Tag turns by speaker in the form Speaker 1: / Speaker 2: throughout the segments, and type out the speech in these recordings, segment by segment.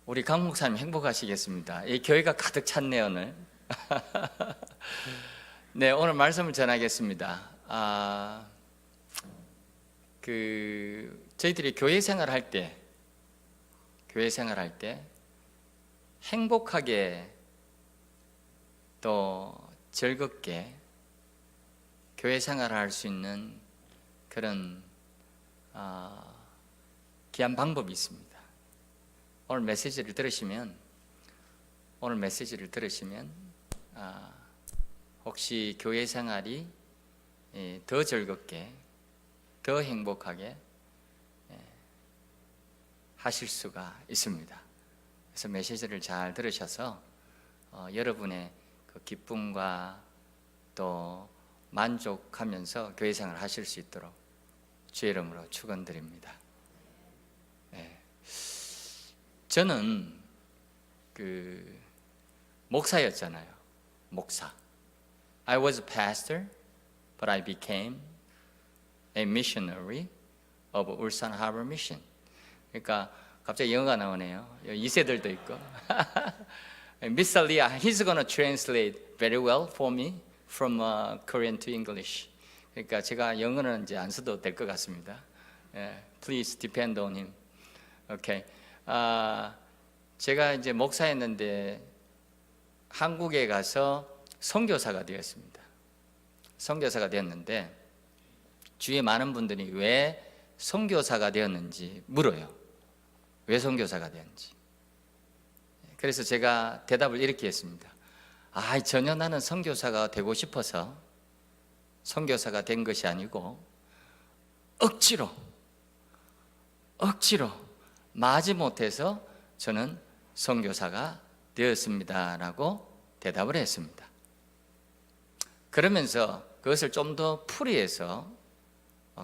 Speaker 1: 우리 강 목사님 행복하시겠습니다. 이 교회가 가득 찼네요 오늘. 네, 오늘 말씀을 전하겠습니다. 저희들이 교회 생활할 때 행복하게 또 즐겁게 교회 생활을 할 수 있는 그런 귀한 방법이 있습니다. 오늘 메시지를 들으시면 혹시 교회 생활이 더 즐겁게 더 행복하게 하실 수가 있습니다. 그래서 메시지를 잘 들으셔서 여러분의 그 기쁨과 또 만족하면서 교회 생활을 하실 수 있도록 주의 이름으로 축원드립니다. 저는 목사였잖아요. 목사. I was a pastor, but I became a missionary of 울산 Harbor Mission. 그러니까 갑자기 영어가 나오네요. 2세들도 있고. Mr. Lee, he's going to translate very well for me from Korean to English. 그러니까 제가 영어는 이제 안 써도 될 것 같습니다. Please depend on him. Okay. 제가 이제 목사였는데 한국에 가서 선교사가 되었습니다. 선교사가 되었는데 주위에 많은 분들이 왜 선교사가 되었는지 물어요. 왜 선교사가 되었는지. 그래서 제가 대답을 이렇게 했습니다. 전혀 나는 선교사가 되고 싶어서 선교사가 된 것이 아니고 억지로 마지못해서 저는 선교사가 되었습니다라고 대답을 했습니다. 그러면서 그것을 좀 더 풀이해서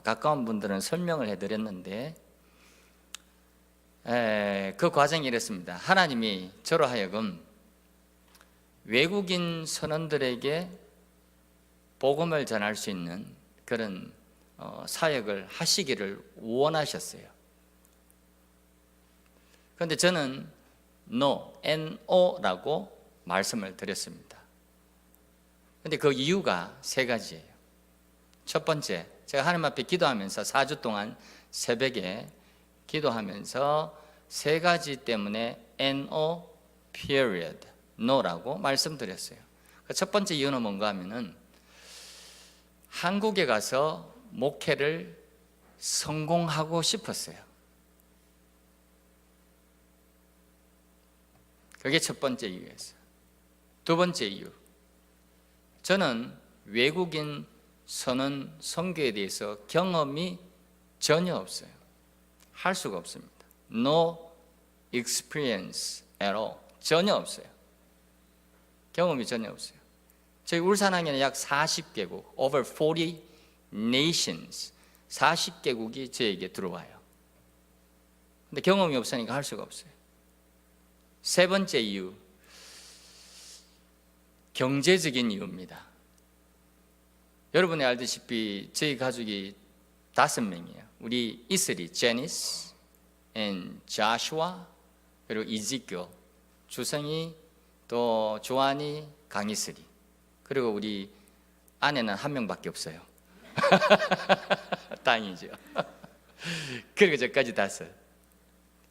Speaker 1: 가까운 분들은 설명을 해드렸는데 그 과정이 이랬습니다. 하나님이 저로 하여금 외국인 선원들에게 복음을 전할 수 있는 그런 사역을 하시기를 원하셨어요. 그런데 저는 NO라고 말씀을 드렸습니다. 그런데 그 이유가 세 가지예요. 첫 번째, 제가 하나님 앞에 기도하면서 4주 동안 새벽에 기도하면서 세 가지 때문에 NO period, NO라고 말씀드렸어요. 첫 번째 이유는 뭔가 하면은 한국에 가서 목회를 성공하고 싶었어요. 그게 첫 번째 이유였어요. 두 번째 이유, 저는 외국인 선언 선교에 대해서 경험이 전혀 없어요. 할 수가 없습니다. No experience at all. 전혀 없어요. 경험이 전혀 없어요. 저희 울산항에는 약 40개국, over 40 nations, 40개국이 저에게 들어와요. 근데 경험이 없으니까 할 수가 없어요. 세 번째 이유, 경제적인 이유입니다. 여러분이 알다시피 저희 가족이 5명이에요. 우리 이슬이, 제니스, 자슈아, 그리고 이지교, 주성이, 또 조한이, 강이슬이, 그리고 우리 아내는 한 명밖에 없어요. 다행이죠. 그리고 저까지 5.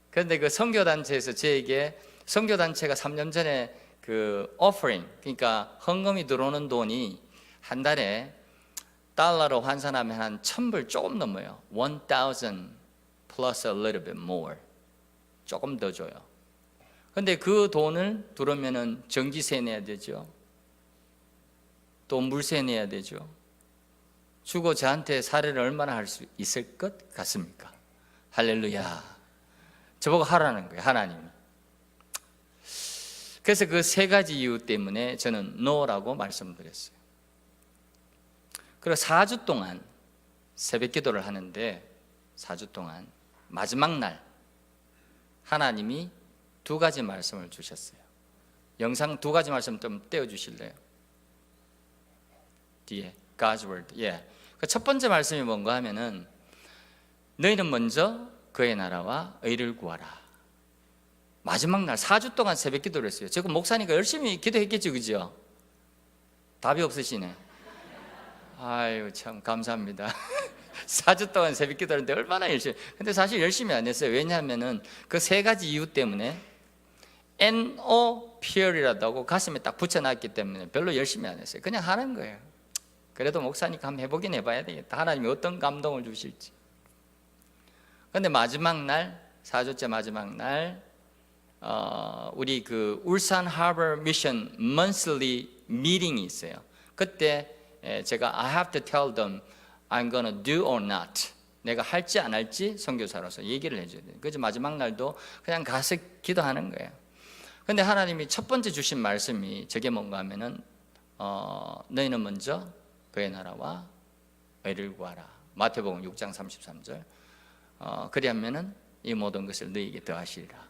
Speaker 1: 그런데 그 선교단체에서 저에게 선교단체가 3년 전에 그 offering, 그러니까 헌금이 들어오는 돈이 한 달에 달러로 환산하면 한 1,000불 조금 넘어요. 1,000 plus a little bit more. 조금 더 줘요. 근데 그 돈을 들어오면은 전기세 내야 되죠. 또 물세 내야 되죠. 주고 저한테 사례를 얼마나 할 수 있을 것 같습니까? 할렐루야. 저보고 하라는 거예요, 하나님이. 그래서 그 세 가지 이유 때문에 저는 NO라고 말씀드렸어요. 그리고 4주 동안 새벽 기도를 하는데 4주 동안 마지막 날 하나님이 2가지 말씀을 주셨어요. 영상 2가지 말씀 좀 떼어주실래요? 뒤에 God's Word. 그 첫 번째 말씀이 뭔가 하면은 너희는 먼저 그의 나라와 의를 구하라. 마지막 날 4주 동안 새벽 기도를 했어요. 제가 목사니까 열심히 기도했겠죠, 그죠? 답이 없으시네. 아유, 참 감사합니다. 4주 동안 새벽 기도를 했는데 얼마나 열심히. 근데 사실 열심히 안 했어요. 왜냐하면은 그 세 가지 이유 때문에 NO PR이라고 하고 가슴에 딱 붙여놨기 때문에 별로 열심히 안 했어요. 그냥 하는 거예요. 그래도 목사니까 한번 해보긴 해봐야 되겠다. 하나님이 어떤 감동을 주실지. 근데 마지막 날, 4주째 마지막 날, 우리 그 울산 하버 미션 monthly 미팅이 있어요. 그때 제가 I have to tell them I'm gonna do or not. 내가 할지 안 할지 선교사로서 얘기를 해줘야 돼요. 그래서 마지막 날도 그냥 가서 기도하는 거예요. 근데 하나님이 첫 번째 주신 말씀이 저게 뭔가 하면은 너희는 먼저 그의 나라와 의를 구하라. 마태복음 6장 33절. 그리하면은 이 모든 것을 너희에게 더하시리라.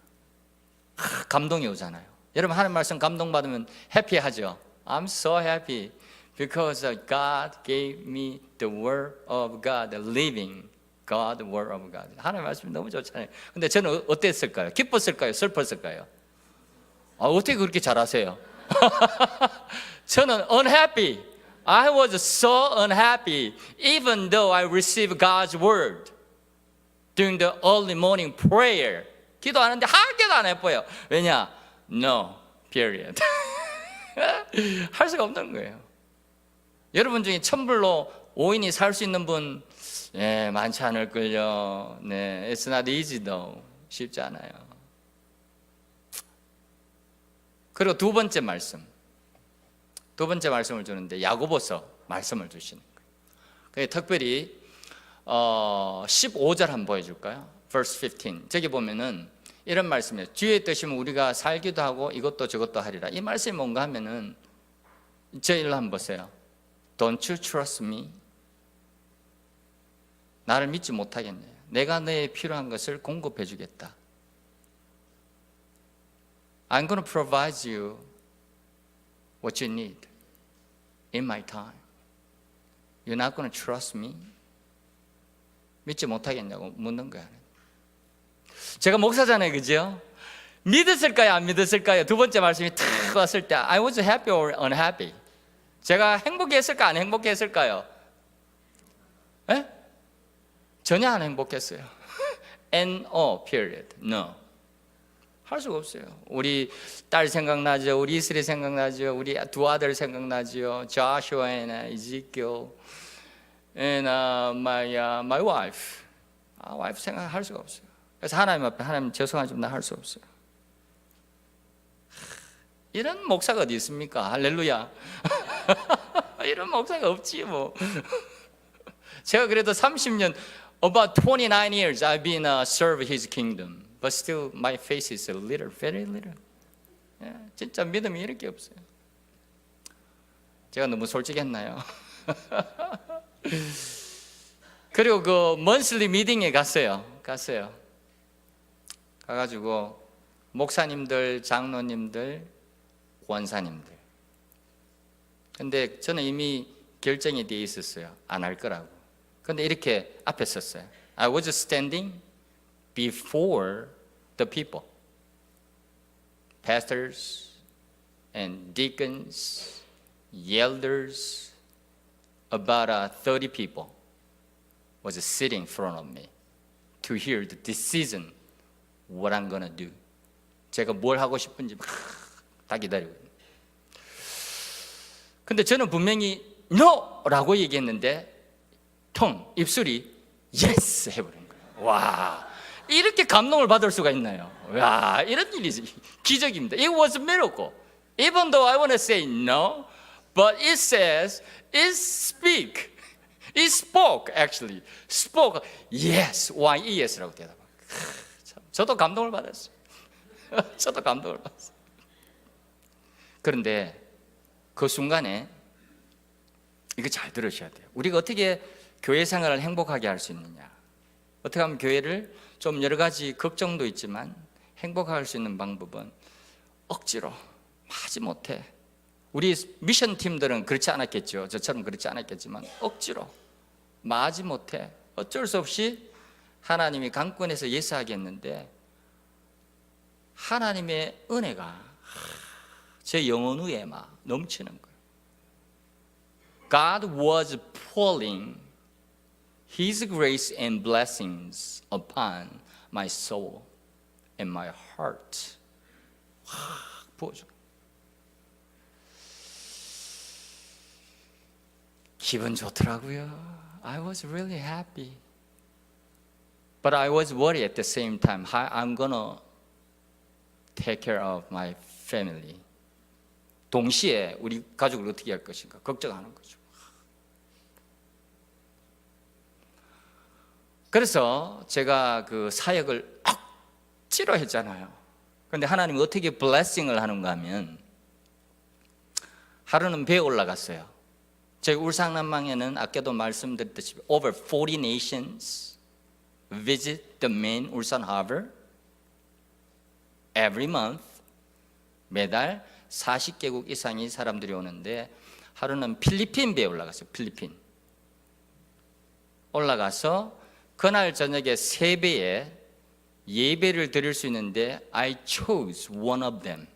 Speaker 1: 감동이 오잖아요. 여러분 하나님 말씀 감동받으면 해피하죠. I'm so happy because God gave me the word of God, the living God, the word of God. 하나님 말씀이 너무 좋잖아요. 근데 저는 어땠을까요? 기뻤을까요? 슬펐을까요? 어떻게 그렇게 잘하세요? 저는 unhappy. I was so unhappy even though I received God's word during the early morning prayer. 기도하는데 한 개도 안 예뻐요. 왜냐? No, period. 할 수가 없는 거예요. 여러분 중에 천불로 5인이 살 수 있는 분 많지 않을걸요. 네, it's not easy though. 쉽지 않아요. 그리고 두 번째 말씀을 주는데 야고보서 말씀을 주시는 거예요. 특별히 15절 한번 보여줄까요? verse 15. 저기 보면은 이런 말씀이에요. 주의 뜻이면 우리가 살기도 하고 이것도 저것도 하리라. 이 말씀이 뭔가 하면은 저 일로 한번 보세요. Don't you trust me? 나를 믿지 못하겠네. 내가 너의 필요한 것을 공급해 주겠다. I'm going to provide you what you need in my time. You're not going to trust me? 믿지 못하겠냐고 묻는 거야. 제가 목사잖아요, 그죠? 믿었을까요, 안 믿었을까요? 두 번째 말씀이 탁 왔을 때 I was happy or unhappy? 제가 행복했을까, 안 행복했을까요? 에? 전혀 안 행복했어요. N-O, period, no. 할 수가 없어요. 우리 딸 생각나죠? 우리 이슬이 생각나죠? 우리 두 아들 생각나죠? Joshua and Ezekiel and my wife. 와이프 생각할 수가 없어요. 그래서 하나님 앞에 하나님 죄송하지만 나 할 수 없어요. 이런 목사가 어디 있습니까? 할렐루야. 이런 목사가 없지 뭐. 제가 그래도 30년, about 29 years I've been serve His kingdom, but still my face is a little, very little. 진짜 믿음이 이렇게 없어요. 제가 너무 솔직했나요? 그리고 그 monthly 미팅에 갔어요. 가가지고 목사님들, 장로님들, 권사님들. 근데 저는 이미 결정이 되어 있었어요. 안 할 거라고. 근데 이렇게 앞에 섰어요. I was standing before the people. Pastors and deacons, elders, about 30 people was sitting in front of me to hear the decision what I'm gonna do. 제가 뭘 하고 싶은지 다 기다리고 있는. 근데 저는 분명히 NO라고 얘기했는데 입술이 yes 해버린 거예요. 와, 이렇게 감동을 받을 수가 있나요? 와, 이런 일이 기적입니다. It was a miracle. Even though I want to say no, but it says it speak. It spoke actually. Spoke yes. YES라고 대답합니다. 저도 감동을 받았어요. 저도 감동을 받았어요. 그런데 그 순간에 이거 잘 들으셔야 돼요. 우리가 어떻게 교회 생활을 행복하게 할 수 있느냐? 어떻게 하면 교회를 좀 여러 가지 걱정도 있지만 행복하게 할 수 있는 방법은 억지로 하지 못해. 우리 미션 팀들은 그렇지 않았겠죠. 저처럼 그렇지 않았겠지만 억지로 마지 못해. 어쩔 수 없이 하나님이 강권해서 예스하겠는데 하나님의 은혜가 제 영혼 위에 막 넘치는 거예요. God was pouring His grace and blessings upon my soul and my heart. 확 부어줘. 기분 좋더라고요. I was really happy. But I was worried at the same time. How I'm gonna take care of my family. 동시에 우리 가족을 어떻게 할 것인가 걱정하는 거죠. 그래서 제가 그 사역을 억지로 했잖아요. 그런데 하나님이 어떻게 블레싱을 하는가 하면 하루는 배에 올라갔어요. 저희 울산남방에는 아까도 말씀드렸듯이 over 40 nations visit the main 울산 harbor every month. 매달 40개국 이상의 사람들이 오는데 하루는 필리핀 배에 올라갔어요. 필리핀 올라가서 그날 저녁에 3배에 예배를 드릴 수 있는데 I chose one of them.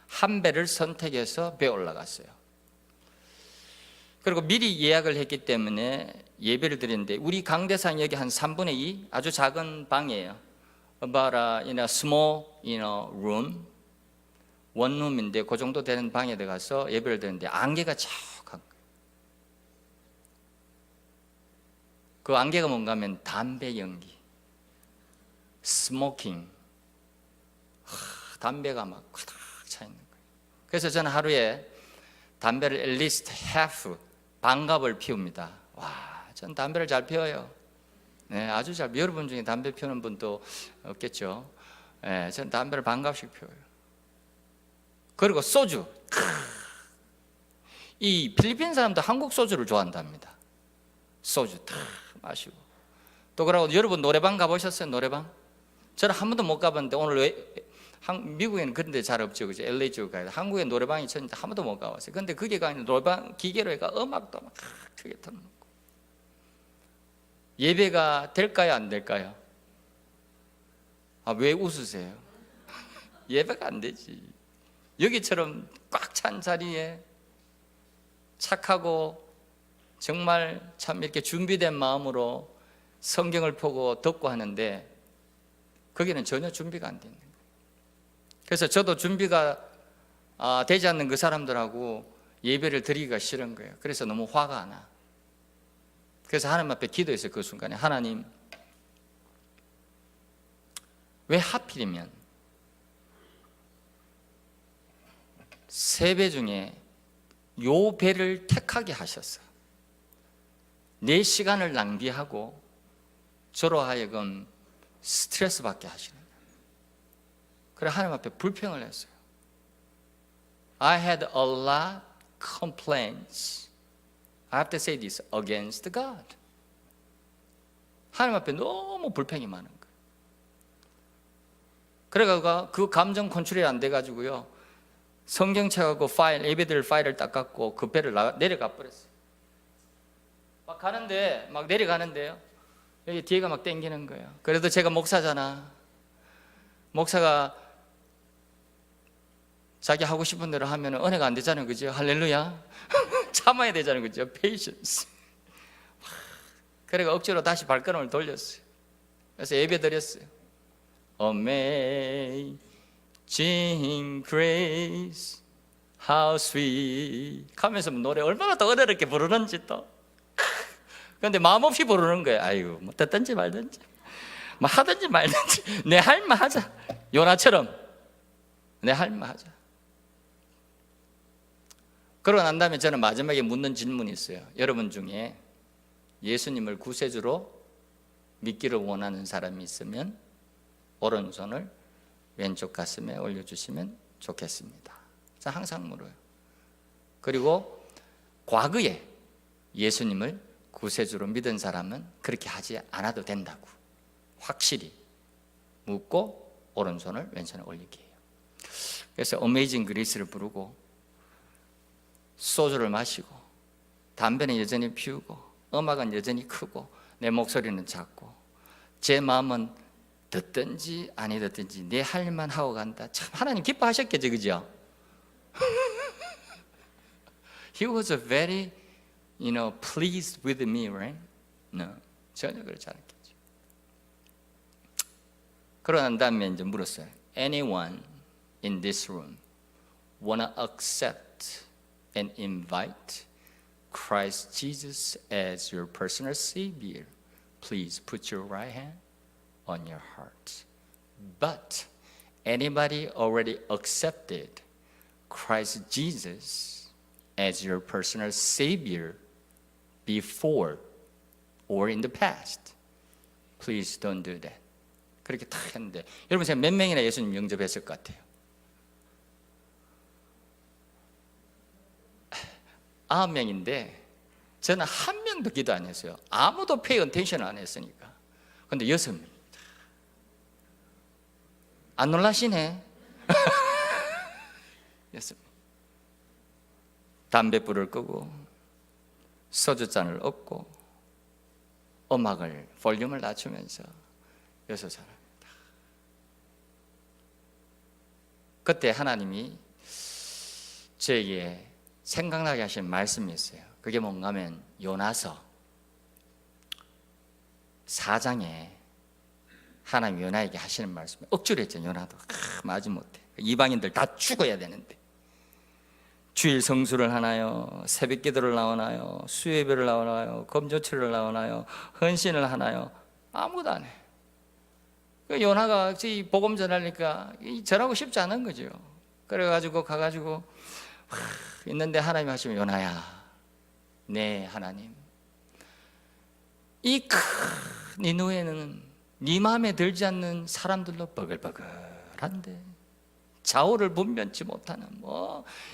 Speaker 1: 한 배를 선택해서 배에 올라갔어요. 그리고 미리 예약을 했기 때문에 예배를 드리는데 우리 강대상 여기 한 3분의 2 아주 작은 방이에요. About in a small room. 원룸인데 그 정도 되는 방에 들어가서 예배를 드리는데 안개가 척한 거예요. 그 안개가 뭔가 하면 담배 연기, 스모킹, 담배가 막 가득 차 있는 거예요. 그래서 저는 하루에 담배를 at least half, 반갑을 피웁니다. 와, 전 담배를 잘 피워요. 네, 아주 잘. 여러분 중에 담배 피우는 분도 없겠죠. 네, 저는 담배를 반갑씩 피워요. 그리고 소주. 이 필리핀 사람도 한국 소주를 좋아한답니다. 소주 탁 마시고. 또 그러고 여러분 노래방 가보셨어요? 노래방? 저는 한 번도 못 가봤는데 오늘 미국에는 그런 데 잘 없죠. 그죠? LA 쪽 가야 돼. 한국에 노래방이 있었는데 한 번도 못 가봤어요. 근데 그게 가면 노래방 기계로 해가 음악도 막 크게 틀어놓고. 예배가 될까요? 안 될까요? 아, 왜 웃으세요? 예배가 안 되지. 여기처럼 꽉 찬 자리에 착하고 정말 참 이렇게 준비된 마음으로 성경을 보고 듣고 하는데 거기는 전혀 준비가 안 되는 거예요. 그래서 저도 준비가 되지 않는 그 사람들하고 예배를 드리기가 싫은 거예요. 그래서 너무 화가 나. 그래서 하나님 앞에 기도했어요. 그 순간에 하나님, 왜 하필이면 3배 중에 요 배를 택하게 하셨어. 내 시간을 낭비하고 저로 하여금 스트레스 받게 하시는 거예요. 그래 하나님 앞에 불평을 했어요. I had a lot complaints. I have to say this against God. 하나님 앞에 너무 불평이 많은 거예요. 그래가 그 감정 컨트롤이 안 돼가지고요. 성경책하고 파일, 예배드릴 파일을 딱 갖고 그 배를 내려가 버렸어요. 막 가는데, 막 내려가는데요. 여기 뒤에가 막 땡기는 거예요. 그래도 제가 목사잖아. 목사가 자기 하고 싶은 대로 하면 은혜가 안 되잖아요. 그죠? 할렐루야. 참아야 되잖아요. 그죠? Patience. 그래가 억지로 다시 발걸음을 돌렸어요. 그래서 예배 드렸어요. Amazing grace, how sweet. 하면서 노래 얼마나 더 어렵게 부르는지 또. 그런데 마음 없이 부르는 거예요. 아이고, 뭐 듣든지 말든지, 뭐 하든지 말든지 내 할 말 하자. 요나처럼 내 할 말 하자. 그러고 난 다음에 저는 마지막에 묻는 질문이 있어요. 여러분 중에 예수님을 구세주로 믿기를 원하는 사람이 있으면 오른손을 왼쪽 가슴에 올려주시면 좋겠습니다. 자, 항상 물어요. 그리고 과거에 예수님을 구세주로 믿은 사람은 그렇게 하지 않아도 된다고 확실히 묻고 오른손을 왼손에 올리게 해요. 그래서 어메이징 그레이스를 부르고 소주를 마시고 담배는 여전히 피우고 음악은 여전히 크고 내 목소리는 작고 제 마음은 듣든지 아니 듣든지 내 할 일만 하고 간다. 참 하나님 기뻐하셨겠죠, 그죠? He was very, pleased with me, right? No, 전혀 그렇지 않았겠죠. 그러고 난 다음에 이제 물었어요. Anyone in this room wanna accept and invite Christ Jesus as your personal Savior? Please put your right hand on your heart. But anybody already accepted Christ Jesus as your personal Savior before or in the past, please don't do that. 그렇게 딱 했는데 여러분 제가 몇 명이나 예수님 영접했을 것 같아요? 9명인데 저는 한 명도 기도 안 했어요. 아무도 pay attention 안 했으니까. 근데 6명. 안 놀라시네? 6명. 담뱃불을 끄고 소주잔을 엎고 음악을 볼륨을 낮추면서 6사람. 그때 하나님이 저에게 생각나게 하신 말씀이 있어요. 그게 뭔가 하면 요나서 4장에 하나님 요나에게 하시는 말씀. 억지로 했죠. 요나도 마지 못해. 이방인들 다 죽어야 되는데 주일 성수를 하나요? 새벽 기도를 나오나요? 수요예배를 나오나요? 금조치를 나오나요? 헌신을 하나요? 아무것도 안 해. 요나가 이 복음 전하니까 전하고 싶지 않은 거죠. 그래가지고 가가지고 있는데 하나님 하시면 요나야, 네 하나님, 이 큰 니누에는 네 마음에 들지 않는 사람들로 버글버글한데 좌우를 분변치 못하는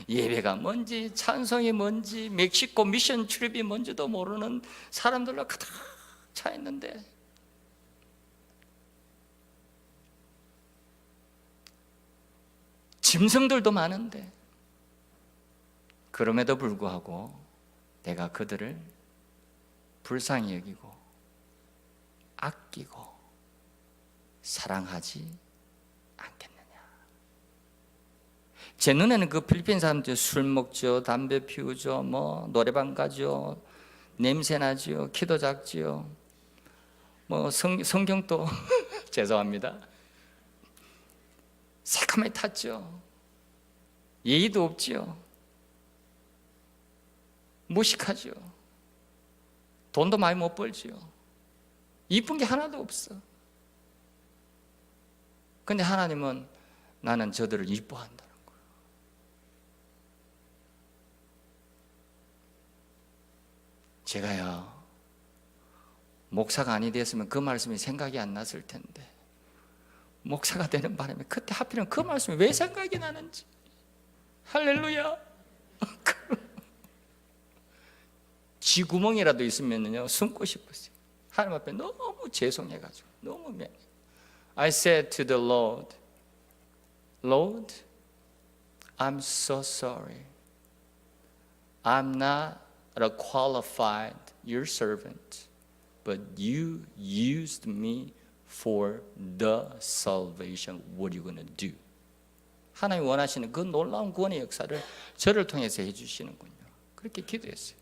Speaker 1: 예배가 뭔지 찬송이 뭔지 멕시코 미션 출입이 뭔지도 모르는 사람들로 가득 차 있는데 짐승들도 많은데 그럼에도 불구하고 내가 그들을 불쌍히 여기고 아끼고 사랑하지 않겠느냐. 제 눈에는 그 필리핀 사람들 술 먹죠, 담배 피우죠, 노래방 가죠, 냄새 나죠, 키도 작지요, 성경도 죄송합니다, 새카맣게 탔죠, 예의도 없지요, 무식하죠, 돈도 많이 못 벌지요, 이쁜 게 하나도 없어. 근데 하나님은 나는 저들을 이뻐한다는 거예요. 제가요, 목사가 아니 됐으면 그 말씀이 생각이 안 났을 텐데 목사가 되는 바람에 그때 하필이면 그 말씀이 왜 생각이 나는지. 할렐루야. 쥐구멍이라도 있으면요 숨고 싶었어요. 하나님 앞에 너무 죄송해가지고 너무 미안해. I said to the Lord, Lord, I'm so sorry. I'm not a qualified your servant, but you used me for the salvation. What are you going to do? 하나님이 원하시는 그 놀라운 구원의 역사를 저를 통해서 해주시는군요. 그렇게 기도했어요.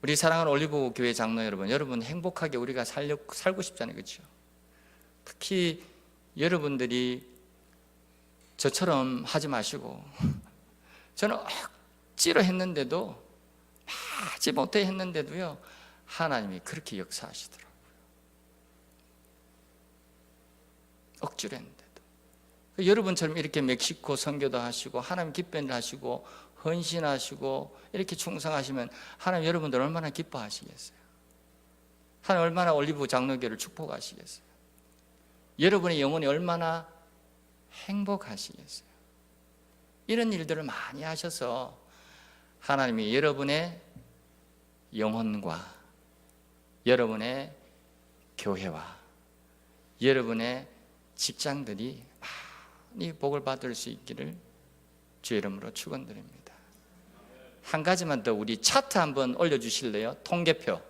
Speaker 1: 우리 사랑하는 올리브 교회 장로 여러분 행복하게 우리가 살고 싶잖아요, 그렇죠? 특히 여러분들이 저처럼 하지 마시고, 저는 억지로 했는데도, 하지 못해 했는데도요, 하나님이 그렇게 역사하시더라고요. 억지로 했는데도. 여러분처럼 이렇게 멕시코 선교도 하시고, 하나님 기뻐를 하시고, 헌신하시고 이렇게 충성하시면 하나님 여러분들 얼마나 기뻐하시겠어요? 하나님 얼마나 올리브 장로교를 축복하시겠어요? 여러분의 영혼이 얼마나 행복하시겠어요? 이런 일들을 많이 하셔서 하나님이 여러분의 영혼과 여러분의 교회와 여러분의 직장들이 많이 복을 받을 수 있기를 주의 이름으로 축원드립니다. 한 가지만 더 우리 차트 한번 올려주실래요? 통계표.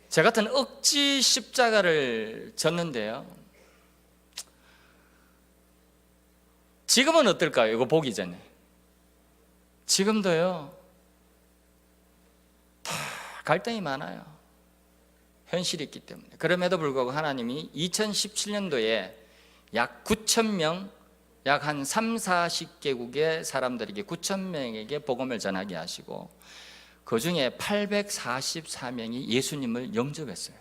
Speaker 1: 저 같은 억지 십자가를 졌는데요. 지금은 어떨까요? 이거 보기 전에. 지금도요, 다 갈등이 많아요. 현실이 있기 때문에. 그럼에도 불구하고 하나님이 2017년도에 약 9,000명, 약 한 3, 40개국의 사람들에게 9,000명에게 복음을 전하게 하시고 그 중에 844명이 예수님을 영접했어요.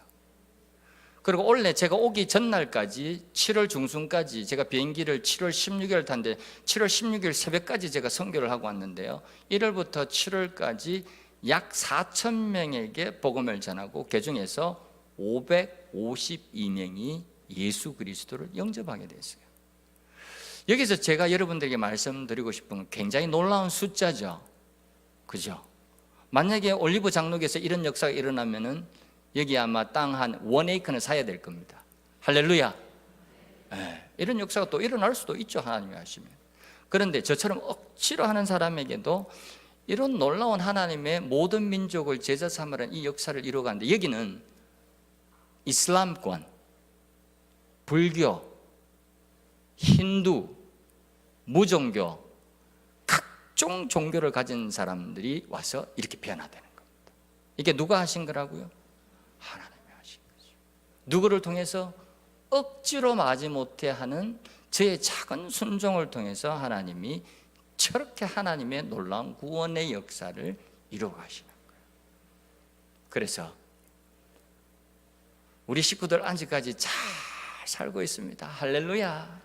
Speaker 1: 그리고 원래 제가 오기 전날까지 7월 중순까지 제가 비행기를 7월 16일 탄데 7월 16일 새벽까지 제가 선교를 하고 왔는데요. 1월부터 7월까지 약 4,000명에게 복음을 전하고 그 중에서 552명이 예수 그리스도를 영접하게 됐어요. 여기서 제가 여러분들에게 말씀드리고 싶은 건 굉장히 놀라운 숫자죠. 그죠? 만약에 올리브 장로교에서 이런 역사가 일어나면은 여기 아마 땅 한 1에이커는 사야 될 겁니다. 할렐루야. 네, 이런 역사가 또 일어날 수도 있죠, 하나님이 하시면. 그런데 저처럼 억지로 하는 사람에게도 이런 놀라운 하나님의 모든 민족을 제자 삼으라는 이 역사를 이루어가는데, 여기는 이슬람권, 불교, 힌두, 무종교, 각종 종교를 가진 사람들이 와서 이렇게 변화되는 겁니다. 이게 누가 하신 거라고요? 하나님이 하신 거죠. 누구를 통해서? 억지로 마지못해 하는 저의 작은 순종을 통해서 하나님이 저렇게 하나님의 놀라운 구원의 역사를 이루어 가시는 거예요. 그래서 우리 식구들 아직까지 잘 살고 있습니다. 할렐루야.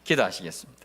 Speaker 1: 기도하시겠습니다.